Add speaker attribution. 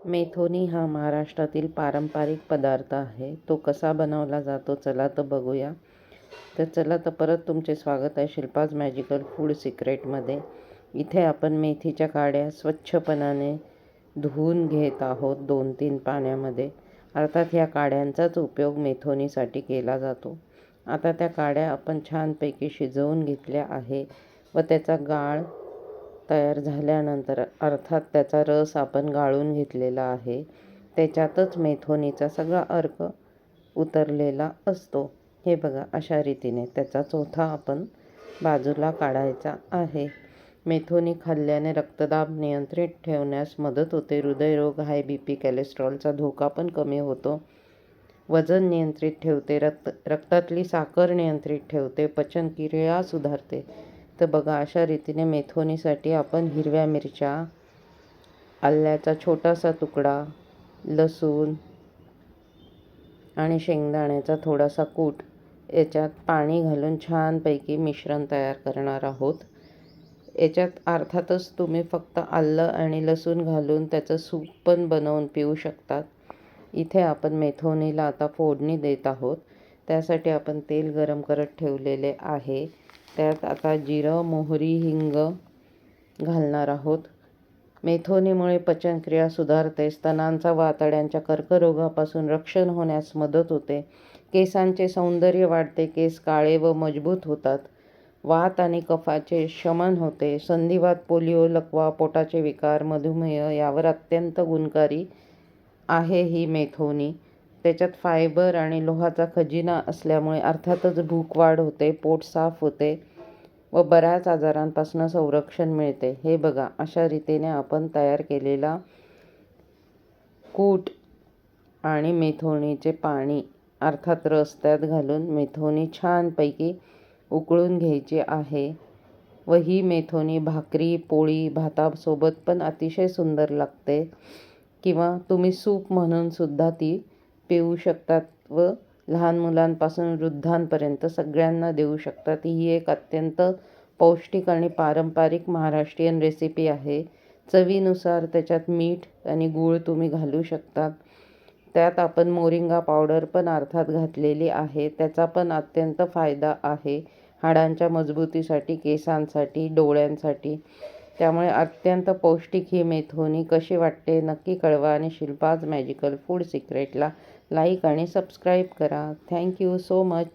Speaker 1: मेथोनी हा महाराष्ट्रातील पारंपरिक पदार्थ आहे. तो कसा बनवला जातो चला तर बघूया. चला तर परत तुमचे स्वागत आहे शिल्पाज मॅजिकल फूड सिक्रेटमध्ये. इथे आपण मेथीच्या काड्या स्वच्छपणाने धुवून घेत आहोत 2-3 पाण्यामध्ये. अर्थात ह्या काड्यांचाच उपयोग मेथोनीसाठी केला जातो. आता त्या काड्या आपण छानपैकी शिजवून घेतल्या आहे व त्याचा गाळ तयार झाल्यानंतर अर्थात त्याचा रस आपण गाळून घेतलेला आहे. त्याच्यातच मेथोनीचा सगळा अर्क उतरलेला असतो. हे बघा, अशा रीतीने त्याचा चोथा आपण बाजूला काढायचा आहे. मेथोनी खाल्ल्याने रक्तदाब नियंत्रित ठेवण्यास मदत होते. हृदयरोग, हाय BP, कोलेस्ट्रॉलचा धोका पण कमी होतो. वजन नियंत्रित ठेवते. रक्तातली साखर नियंत्रित ठेवते. पचनक्रिया सुधारते. तर बघा, अशा रीतीने मेथोनीसाठी आपण हिरव्या मिरच्या, आल्याचा छोटासा तुकडा, लसूण आणि शेंगदाण्याचा थोडासा कूट याच्यात पाणी घालून छानपैकी मिश्रण तयार करणार आहोत. याच्यात अर्थातच तुम्ही फक्त आलं आणि लसूण घालून त्याचं सूप पण बनवून पिऊ शकतात. इथे आपण मेथोनीला आता फोडणी देत आहोत. त्यासाठी आपण तेल गरम करत ठेवलेले आहे. त्यात आता जिरं, मोहरी, हिंग घालणार आहोत. मेथोनीमुळे पचनक्रिया सुधारते. स्तनांचा व आतड्यांच्या कर्करोगापासून रक्षण होण्यास मदत होते. केसांचे सौंदर्य वाढते. केस काळे व मजबूत होतात. वात आणि कफाचे शमन होते. संधिवात, पोलिओ, लकवा, पोटाचे विकार, मधुमेह यावर अत्यंत गुणकारी आहे ही मेथोनी. त्याच्यात फायबर आणि लोहाचा खजिना असल्यामुळे अर्थातच भूकवाढ होते, पोट साफ होते व बऱ्याच आजारांपासून संरक्षण मिळते. हे बघा, अशा रीतीने आपण तयार केलेला कूट आणि मेथोनीचे पाणी अर्थात रस त्यात घालून मेथोनी छानपैकी उकळून घ्यायची आहे व ही मेथोनी भाकरी, पोळी, भातासोबत पण अतिशय सुंदर लागते. किंवा तुम्ही सूप म्हणून सुद्धा ती पिऊ शकतात व लहान मुलांपासून वृद्धांपर्यंत सगळ्यांना देऊ शकतात. ही एक अत्यंत पौष्टिक आणि पारंपरिक महाराष्ट्रीयन रेसिपी आहे. चवीनुसार त्याच्यात मीठ आणि गूळ तुम्ही घालू शकतात. त्यात आपण मोरिंगा पावडर पण अर्थात घातलेली आहे. त्याचा पण अत्यंत फायदा आहे हाडांच्या मजबूतीसाठी, केसांसाठी, डोळ्यांसाठी. त्यामुळे अत्यंत पौष्टिक ही मेथोनी कशी वाटते नक्की कळवा आणि शिल्पाज मॅजिकल फूड सिक्रेटला लाईक आणि सबस्क्राईब करा. Thank you so much.